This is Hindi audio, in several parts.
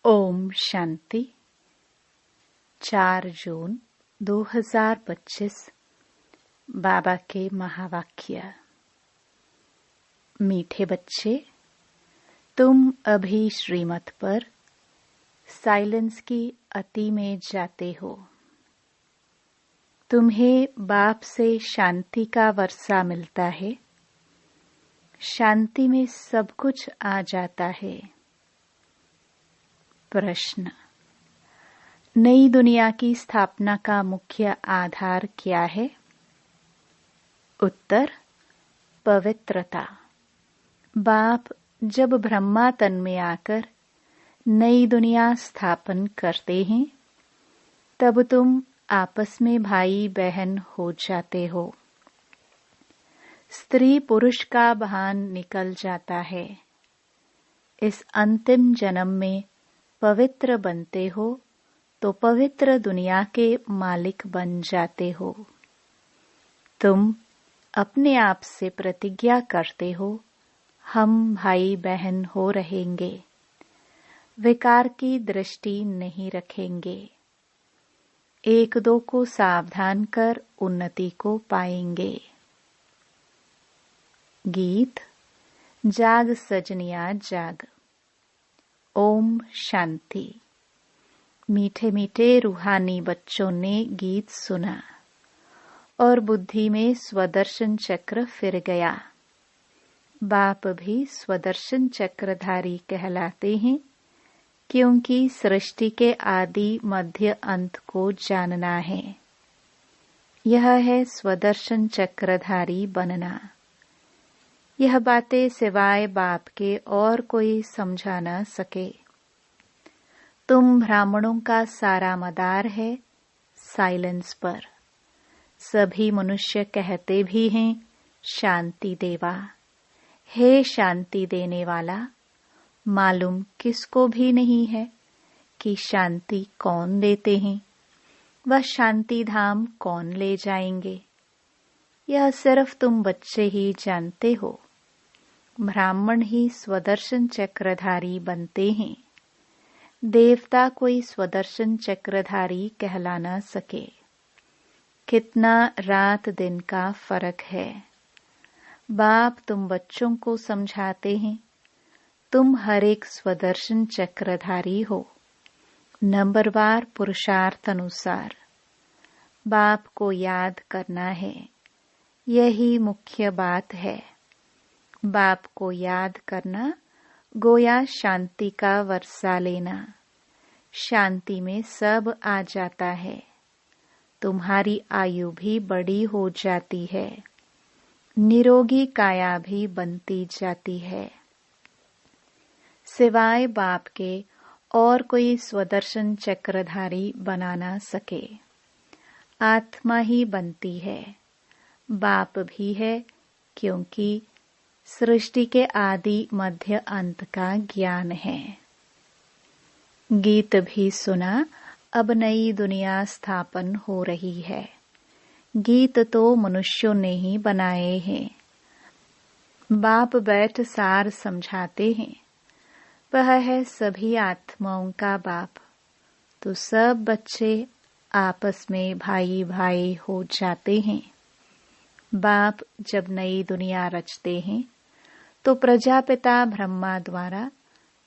ओम शांति। 4 जून 2025 बाबा के महावाक्य। मीठे बच्चे, तुम अभी श्रीमत पर साइलेंस की अति में जाते हो। तुम्हें बाप से शांति का वर्षा मिलता है। शांति में सब कुछ आ जाता है। प्रश्न: नई दुनिया की स्थापना का मुख्य आधार क्या है? उत्तर: पवित्रता। बाप जब ब्रह्मा तन में आकर नई दुनिया स्थापन करते हैं, तब तुम आपस में भाई बहन हो जाते हो। स्त्री पुरुष का भान निकल जाता है। इस अंतिम जन्म में पवित्र बनते हो तो पवित्र दुनिया के मालिक बन जाते हो। तुम अपने आप से प्रतिज्ञा करते हो, हम भाई बहन हो रहेंगे। विकार की दृष्टि नहीं रखेंगे। एक दो को सावधान कर उन्नति को पाएंगे। गीत: जाग सजनिया जाग। ओम शांति। मीठे मीठे रूहानी बच्चों ने गीत सुना और बुद्धि में स्वदर्शन चक्र फिर गया। बाप भी स्वदर्शन चक्रधारी कहलाते हैं, क्योंकि सृष्टि के आदि मध्य अंत को जानना है। यह है स्वदर्शन चक्रधारी बनना। यह बातें सिवाय बाप के और कोई समझा न सके। तुम ब्राह्मणों का सारा मदार है साइलेंस पर। सभी मनुष्य कहते भी हैं, शांति देवा, हे शांति देने वाला। मालूम किसको भी नहीं है कि शांति कौन देते हैं, वह शांति धाम कौन ले जाएंगे। यह सिर्फ तुम बच्चे ही जानते हो। ब्राह्मण ही स्वदर्शन चक्रधारी बनते हैं। देवता कोई स्वदर्शन चक्रधारी कहला न सके। कितना रात दिन का फर्क है। बाप तुम बच्चों को समझाते हैं, तुम हर एक स्वदर्शन चक्रधारी हो, नंबरवार पुरुषार्थ अनुसार। बाप को याद करना है, यही मुख्य बात है। बाप को याद करना गोया शांति का वर्षा लेना। शांति में सब आ जाता है। तुम्हारी आयु भी बड़ी हो जाती है। निरोगी काया भी बनती जाती है। सिवाय बाप के और कोई स्वदर्शन चक्रधारी बना ना सके। आत्मा ही बनती है। बाप भी है, क्योंकि सृष्टि के आदि मध्य अंत का ज्ञान है। गीत भी सुना, अब नई दुनिया स्थापन हो रही है। गीत तो मनुष्यों ने ही बनाए हैं। बाप बैठ सार समझाते हैं। वह है सभी आत्माओं का बाप। तो सब बच्चे आपस में भाई भाई हो जाते हैं। बाप जब नई दुनिया रचते हैं, तो प्रजापिता ब्रह्मा द्वारा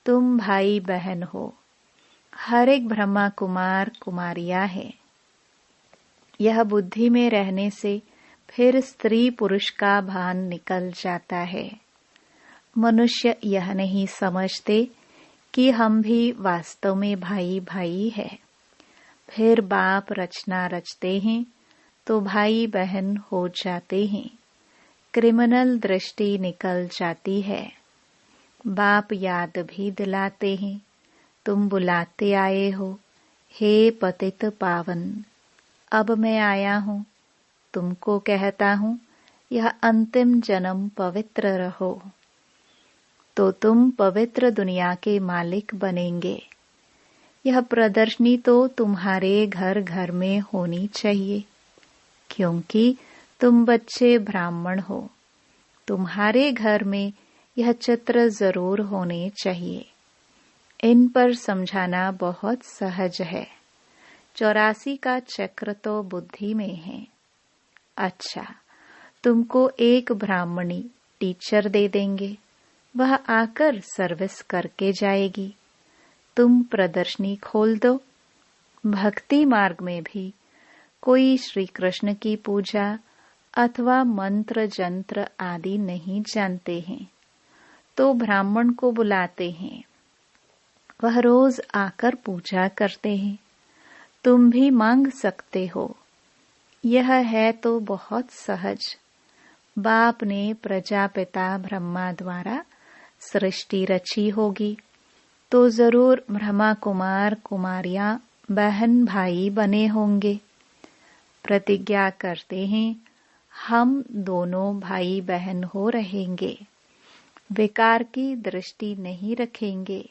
तुम भाई बहन हो। हर एक ब्रह्मा कुमार कुमारियां है। यह बुद्धि में रहने से फिर स्त्री पुरुष का भान निकल जाता है। मनुष्य यह नहीं समझते कि हम भी वास्तव में भाई भाई है। फिर बाप रचना रचते हैं तो भाई बहन हो जाते हैं। क्रिमिनल दृष्टि निकल जाती है। बाप याद भी दिलाते हैं, तुम बुलाते आए हो, हे पतित पावन। अब मैं आया हूँ, तुमको कहता हूँ, यह अंतिम जन्म पवित्र रहो, तो तुम पवित्र दुनिया के मालिक बनेंगे। यह प्रदर्शनी तो तुम्हारे घर घर में होनी चाहिए, क्योंकि तुम बच्चे ब्राह्मण हो। तुम्हारे घर में यह चित्र जरूर होने चाहिए। इन पर समझाना बहुत सहज है। 84 का चक्र तो बुद्धि में है। अच्छा, तुमको एक ब्राह्मणी टीचर दे देंगे, वह आकर सर्विस करके जाएगी। तुम प्रदर्शनी खोल दो। भक्ति मार्ग में भी कोई श्री कृष्ण की पूजा अथवा मंत्र जंत्र आदि नहीं जानते हैं, तो ब्राह्मण को बुलाते हैं। वह रोज आकर पूजा करते हैं। तुम भी मांग सकते हो। यह है तो बहुत सहज। बाप ने प्रजापिता ब्रह्मा द्वारा सृष्टि रची होगी, तो जरूर ब्रह्मा कुमार कुमारियां बहन भाई बने होंगे। प्रतिज्ञा करते हैं, हम दोनों भाई बहन हो रहेंगे। विकार की दृष्टि नहीं रखेंगे।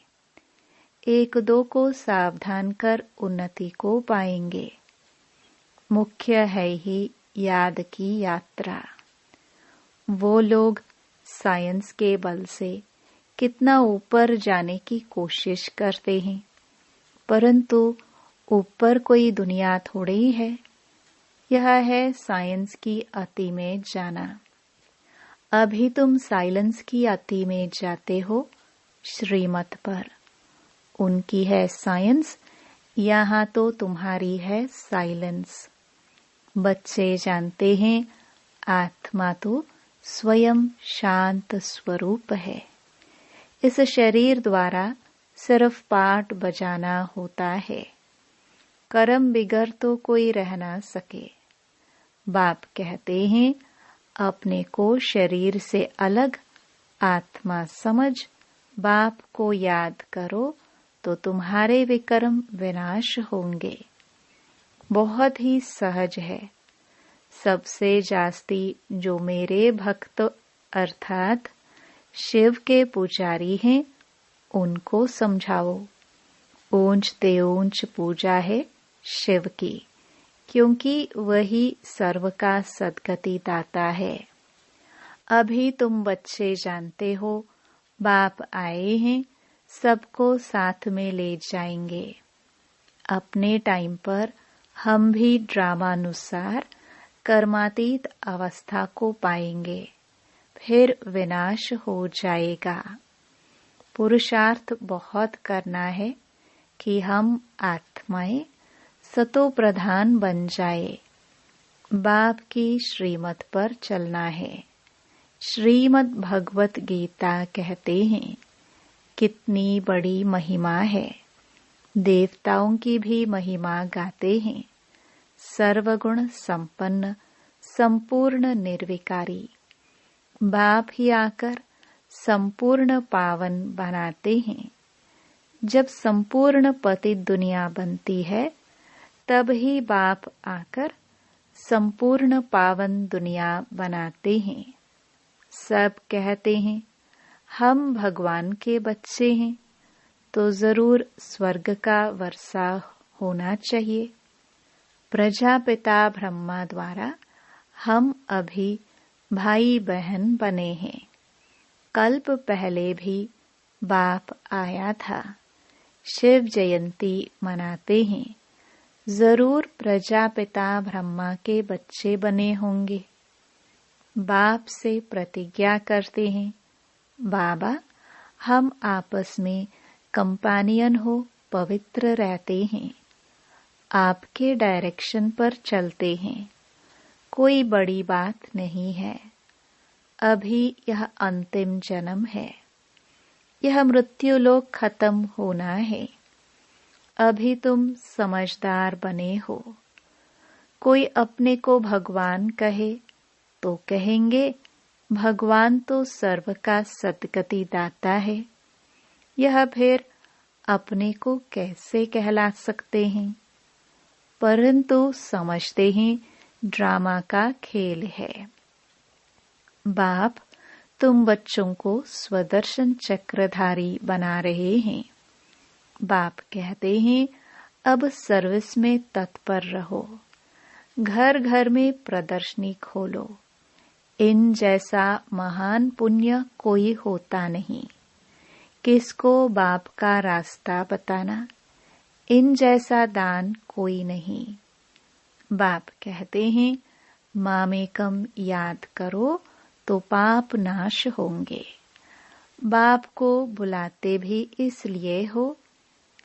एक दो को सावधान कर उन्नति को पाएंगे। मुख्य है ही याद की यात्रा। वो लोग साइंस के बल से कितना ऊपर जाने की कोशिश करते हैं, परंतु ऊपर कोई दुनिया थोड़ी है। यह है साइंस की अति में जाना। अभी तुम साइलेंस की अति में जाते हो। श्रीमत पर उनकी है साइंस, यहाँ तो तुम्हारी है साइलेंस। बच्चे जानते हैं आत्मा तो स्वयं शांत स्वरूप है। इस शरीर द्वारा सिर्फ पाठ बजाना होता है। कर्म बिगर तो कोई रह ना सके। बाप कहते हैं, अपने को शरीर से अलग आत्मा समझ बाप को याद करो तो तुम्हारे विकर्म विनाश होंगे। बहुत ही सहज है। सबसे जास्ती जो मेरे भक्त अर्थात शिव के पुजारी हैं, उनको समझाओ। ऊंच ते ऊंच पूजा है शिव की, क्योंकि वही सर्व का सद्गति दाता है। अभी तुम बच्चे जानते हो, बाप आए हैं, सबको साथ में ले जाएंगे। अपने टाइम पर हम भी ड्रामानुसार कर्मातीत अवस्था को पाएंगे, फिर विनाश हो जाएगा। पुरुषार्थ बहुत करना है कि हम आत्माएं सतो प्रधान बन जाए। बाप की श्रीमत पर चलना है। श्रीमद् भगवत गीता कहते हैं, कितनी बड़ी महिमा है। देवताओं की भी महिमा गाते हैं। सर्वगुण संपन्न, संपूर्ण निर्विकारी। बाप ही आकर संपूर्ण पावन बनाते हैं। जब संपूर्ण पतित दुनिया बनती है, तब ही बाप आकर संपूर्ण पावन दुनिया बनाते हैं। सब कहते हैं, हम भगवान के बच्चे हैं, तो जरूर स्वर्ग का वर्षा होना चाहिए। प्रजापिता ब्रह्मा द्वारा हम अभी भाई बहन बने हैं। कल्प पहले भी बाप आया था। शिव जयंती मनाते हैं। जरूर प्रजापिता ब्रह्मा के बच्चे बने होंगे। बाप से प्रतिज्ञा करते हैं, बाबा हम आपस में कंपानियन हो पवित्र रहते हैं। आपके डायरेक्शन पर चलते हैं। कोई बड़ी बात नहीं है। अभी यह अंतिम जन्म है। यह मृत्यु लोक खत्म होना है। अभी तुम समझदार बने हो। कोई अपने को भगवान कहे तो कहेंगे, भगवान तो सर्व का सद्गति दाता है। यह फिर अपने को कैसे कहला सकते हैं? परंतु समझते हैं ड्रामा का खेल है। बाप तुम बच्चों को स्वदर्शन चक्रधारी बना रहे हैं। बाप कहते हैं, अब सर्विस में तत्पर रहो। घर घर में प्रदर्शनी खोलो। इन जैसा महान पुण्य कोई होता नहीं। किसको बाप का रास्ता बताना, इन जैसा दान कोई नहीं। बाप कहते हैं मामेकम याद करो तो पाप नाश होंगे। बाप को बुलाते भी इसलिए हो,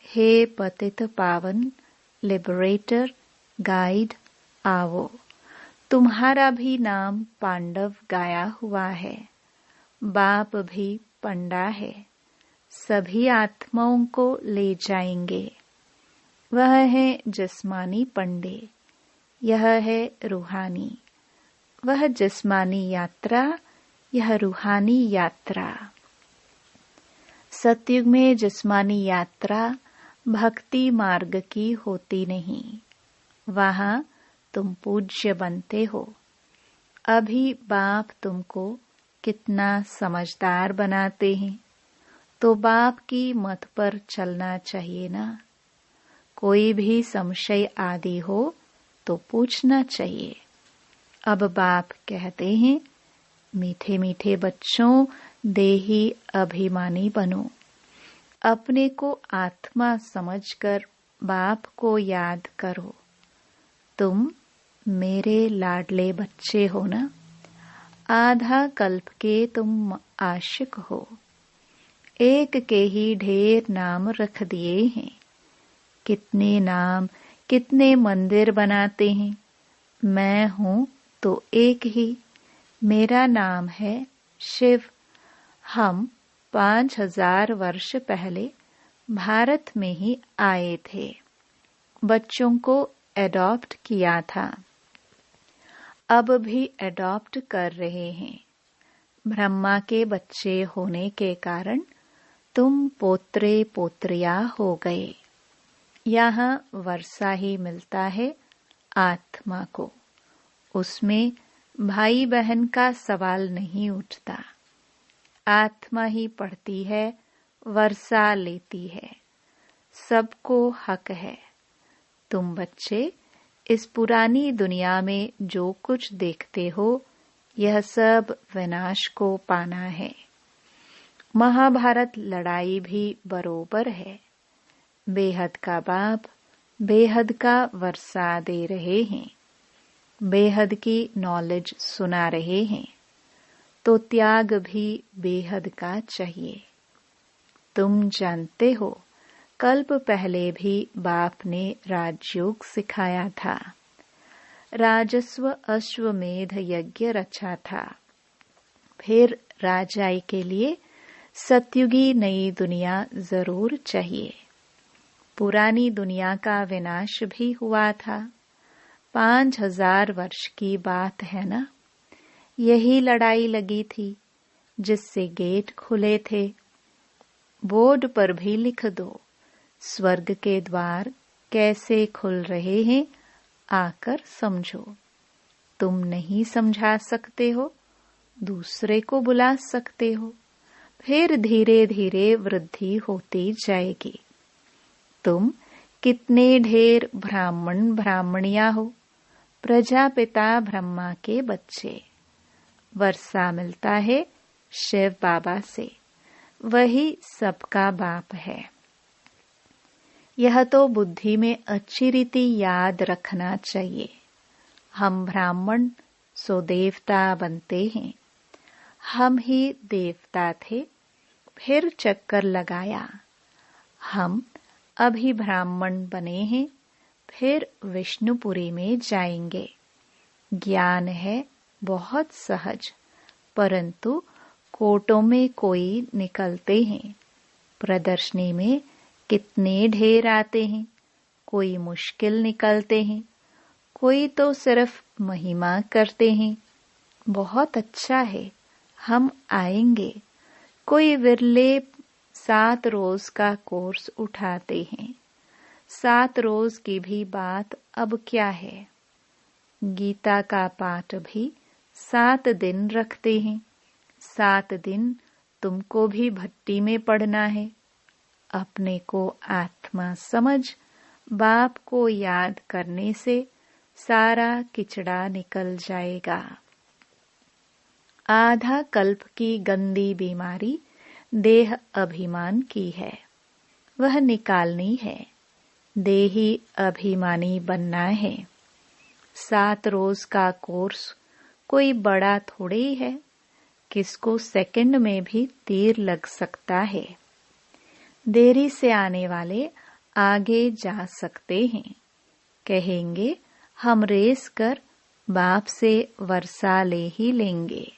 हे पतित पावन लिबरेटर गाइड आओ। तुम्हारा भी नाम पांडव गाया हुआ है, बाप भी पंडा है, सभी आत्माओं को ले जाएंगे। वह है जिस्मानी पंडे, यह है रूहानी। वह जिस्मानी यात्रा, यह रूहानी यात्रा। सतयुग में जिस्मानी यात्रा भक्ति मार्ग की होती नहीं, वहां तुम पूज्य बनते हो। अभी बाप तुमको कितना समझदार बनाते हैं, तो बाप की मत पर चलना चाहिए ना। कोई भी संशय आदि हो तो पूछना चाहिए। अब बाप कहते हैं मीठे मीठे बच्चों, देही अभिमानी बनो। अपने को आत्मा समझकर बाप को याद करो। तुम मेरे लाडले बच्चे हो ना। आधा कल्प के तुम आशिक हो। एक के ही ढेर नाम रख दिए हैं। कितने नाम, कितने मंदिर बनाते हैं। मैं हूं तो एक ही, मेरा नाम है शिव। हम 5000 वर्ष पहले भारत में ही आए थे। बच्चों को एडॉप्ट किया था, अब भी एडॉप्ट कर रहे हैं। ब्रह्मा के बच्चे होने के कारण तुम पोत्रे पोत्रिया हो गए। यहाँ वर्षा ही मिलता है आत्मा को, उसमें भाई बहन का सवाल नहीं उठता। आत्मा ही पढ़ती है, वर्षा लेती है, सबको हक है। तुम बच्चे इस पुरानी दुनिया में जो कुछ देखते हो, यह सब विनाश को पाना है। महाभारत लड़ाई भी बरोबर है। बेहद का बाप बेहद का वर्षा दे रहे हैं, बेहद की नॉलेज सुना रहे हैं, तो त्याग भी बेहद का चाहिए। तुम जानते हो कल्प पहले भी बाप ने राजयोग सिखाया था, राजस्व अश्वमेध यज्ञ रचा था। फिर राजाई के लिए सतयुगी नई दुनिया जरूर चाहिए। पुरानी दुनिया का विनाश भी हुआ था। 5000 वर्ष की बात है ना। यही लड़ाई लगी थी जिससे गेट खुले थे। बोर्ड पर भी लिख दो, स्वर्ग के द्वार कैसे खुल रहे हैं, आकर समझो। तुम नहीं समझा सकते हो, दूसरे को बुला सकते हो, फिर धीरे धीरे वृद्धि होती जाएगी। तुम कितने ढेर ब्राह्मण ब्राह्मणियां हो, प्रजापिता ब्रह्मा के बच्चे। वर्षा मिलता है शिव बाबा से, वही सबका बाप है। यह तो बुद्धि में अच्छी रीति याद रखना चाहिए। हम ब्राह्मण सो देवता बनते हैं। हम ही देवता थे, फिर चक्कर लगाया। हम अभी ब्राह्मण बने हैं, फिर विष्णुपुरी में जाएंगे। ज्ञान है बहुत सहज, परंतु कोटों में कोई निकलते हैं। प्रदर्शनी में कितने ढेर आते हैं। कोई मुश्किल निकलते हैं, कोई तो सिर्फ महिमा करते हैं। बहुत अच्छा है, हम आएंगे। कोई विरले 7 रोज का कोर्स उठाते हैं। 7 रोज की भी बात अब क्या है। गीता का पाठ भी 7 दिन रखते हैं। 7 दिन तुमको भी भट्टी में पढ़ना है। अपने को आत्मा समझ, बाप को याद करने से सारा किचड़ा निकल जाएगा। आधा कल्प की गंदी बीमारी देह अभिमान की है, वह निकालनी है। देही अभिमानी बनना है। 7 रोज का कोर्स कोई बड़ा थोड़े ही है, किसको सेकंड में भी तीर लग सकता है। देरी से आने वाले आगे जा सकते हैं, कहेंगे हम रेस कर बाप से वर्षा ले ही लेंगे।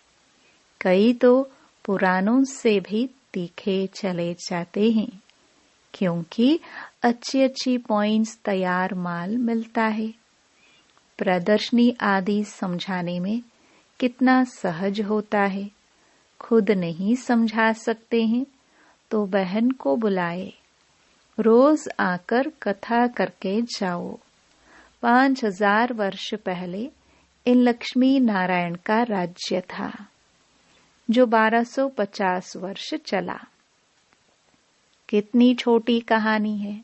कई तो पुरानों से भी तीखे चले जाते हैं, क्योंकि अच्छी अच्छी पॉइंट्स तैयार माल मिलता है। प्रदर्शनी आदि समझाने में कितना सहज होता है। खुद नहीं समझा सकते हैं तो बहन को बुलाए, रोज आकर कथा करके जाओ। 5000 वर्ष पहले इन लक्ष्मी नारायण का राज्य था, जो 1250 वर्ष चला। कितनी छोटी कहानी है।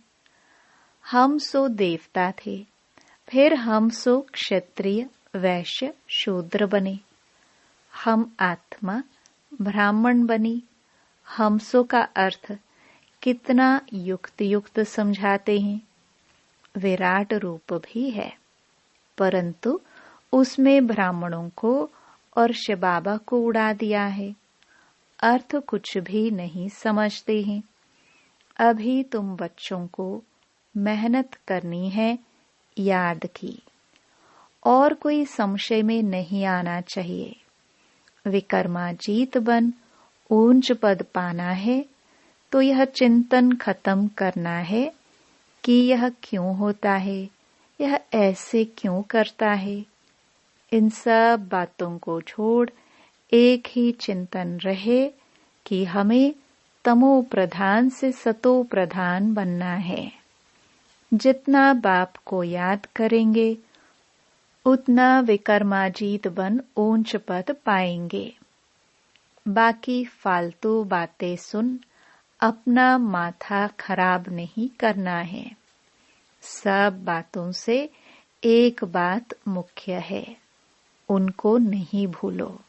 हम सो देवता थे, फिर हम सो क्षत्रिय, वैश्य, शूद्र बने। हम आत्मा ब्राह्मण बनी। हमसो का अर्थ कितना युक्त युक्त समझाते हैं। विराट रूप भी है, परंतु उसमें ब्राह्मणों को और शिव बाबा को उड़ा दिया है। अर्थ कुछ भी नहीं समझते हैं। अभी तुम बच्चों को मेहनत करनी है, याद की। और कोई संशय में नहीं आना चाहिए। विक्रमाजीत बन ऊंच पद पाना है तो यह चिंतन खत्म करना है कि यह क्यों होता है, यह ऐसे क्यों करता है। इन सब बातों को छोड़ एक ही चिंतन रहे कि हमें तमो प्रधान से सतो प्रधान बनना है। जितना बाप को याद करेंगे उतना विक्रमाजीत बन ऊंच पद पाएंगे। बाकी फालतू बातें सुन अपना माथा खराब नहीं करना है। सब बातों से एक बात मुख्य है, उनको नहीं भूलो।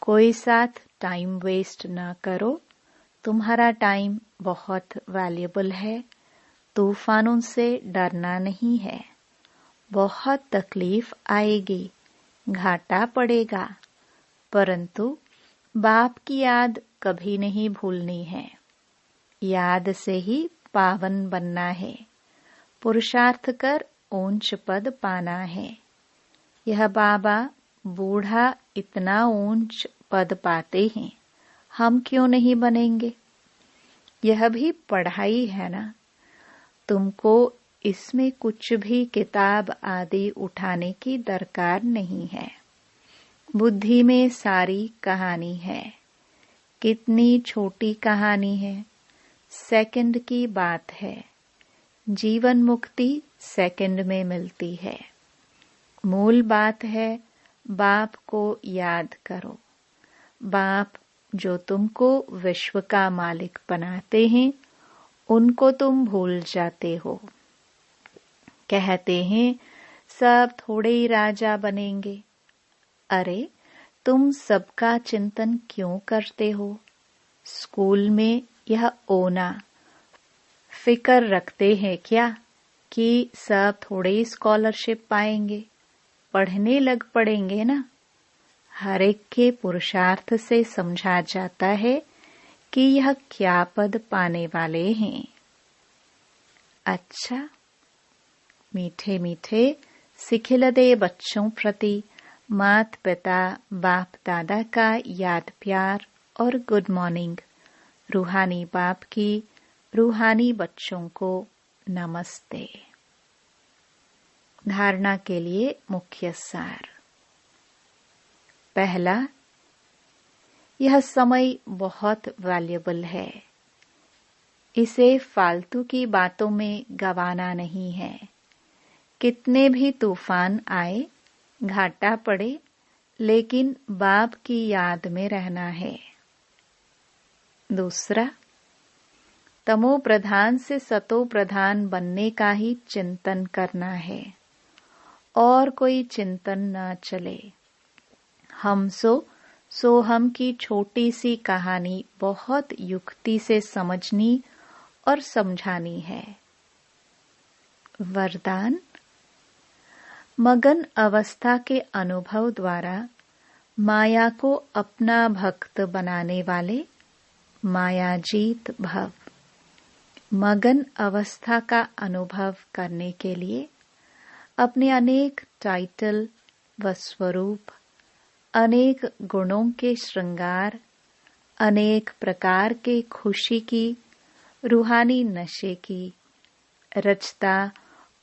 कोई साथ टाइम वेस्ट ना करो। तुम्हारा टाइम बहुत वैल्यूएबल है। तूफानों से डरना नहीं है। बहुत तकलीफ आएगी, घाटा पड़ेगा, परंतु बाप की याद कभी नहीं भूलनी है। याद से ही पावन बनना है। पुरुषार्थ कर ऊंच पद पाना है। यह बाबा बूढ़ा इतना ऊंच पद पाते हैं, हम क्यों नहीं बनेंगे। यह भी पढ़ाई है ना। तुमको इसमें कुछ भी किताब आदि उठाने की दरकार नहीं है। बुद्धि में सारी कहानी है। कितनी छोटी कहानी है, सेकंड की बात है। जीवन मुक्ति सेकंड में मिलती है। मूल बात है बाप को याद करो। बाप जो तुमको विश्व का मालिक बनाते हैं, उनको तुम भूल जाते हो। कहते हैं सब थोड़े ही राजा बनेंगे। अरे तुम सबका चिंतन क्यों करते हो। स्कूल में यह ओना फिकर रखते हैं क्या कि सब थोड़े स्कॉलरशिप पाएंगे, पढ़ने लग पड़ेंगे ना। हर एक के पुरुषार्थ से समझा जाता है कि यह क्या पद पाने वाले हैं। अच्छा, मीठे मीठे सिखिलदे बच्चों प्रति मात पिता बाप दादा का याद प्यार और गुड मॉर्निंग। रूहानी बाप की रूहानी बच्चों को नमस्ते। धारणा के लिए मुख्य सार। पहला, यह समय बहुत वैल्यूएबल है। इसे फालतू की बातों में गंवाना नहीं है। कितने भी तूफान आए, घाटा पड़े, लेकिन बाप की याद में रहना है। दूसरा, तमो प्रधान से सतो प्रधान बनने का ही चिंतन करना है और कोई चिंतन न चले। हम सो सोहम की छोटी सी कहानी बहुत युक्ति से समझनी और समझानी है। वरदान। मगन अवस्था के अनुभव द्वारा माया को अपना भक्त बनाने वाले मायाजीत भव। मगन अवस्था का अनुभव करने के लिए अपने अनेक टाइटल व स्वरूप, अनेक गुणों के श्रृंगार, अनेक प्रकार के खुशी की, रूहानी नशे की, रचता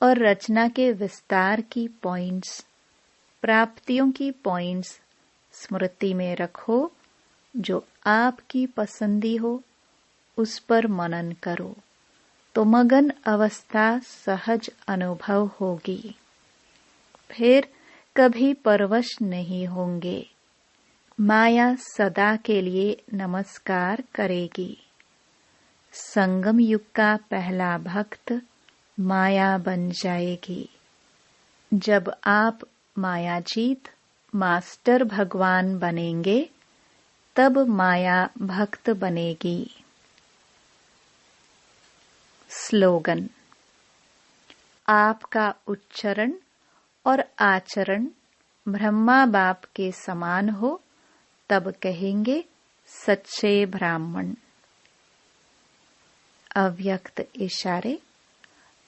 और रचना के विस्तार की पॉइंट्स, प्राप्तियों की पॉइंट्स स्मृति में रखो। जो आपकी पसंदी हो उस पर मनन करो तो मगन अवस्था सहज अनुभव होगी। फिर कभी परवश नहीं होंगे। माया सदा के लिए नमस्कार करेगी। संगम युग का पहला भक्त माया बन जाएगी। जब आप मायाजीत मास्टर भगवान बनेंगे तब माया भक्त बनेगी। स्लोगन। आपका उच्चारण और आचरण ब्रह्मा बाप के समान हो तब कहेंगे सच्चे ब्राह्मण। अव्यक्त इशारे।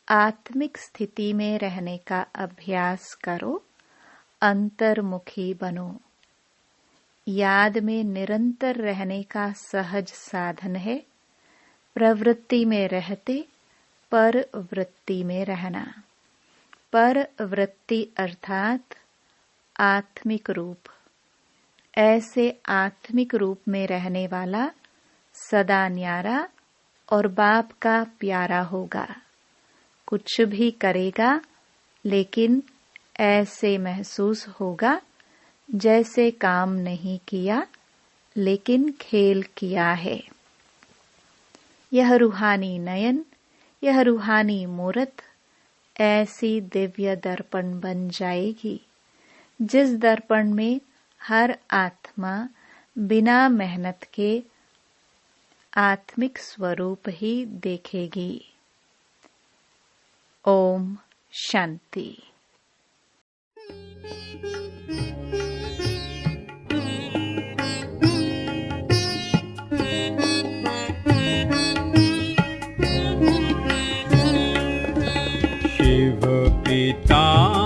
आत्मिक स्थिति में रहने का अभ्यास करो, अंतर्मुखी बनो। याद में निरंतर रहने का सहज साधन है प्रवृत्ति में रहते पर वृत्ति में रहना। पर वृत्ति अर्थात आत्मिक रूप। ऐसे आत्मिक रूप में रहने वाला सदा न्यारा और बाप का प्यारा होगा। कुछ भी करेगा लेकिन ऐसे महसूस होगा जैसे काम नहीं किया लेकिन खेल किया है। यह रूहानी नयन, यह रूहानी मूरत ऐसी दिव्य दर्पण बन जाएगी जिस दर्पण में हर आत्मा बिना मेहनत के आत्मिक स्वरूप ही देखेगी। ओम शांति। शिव पिता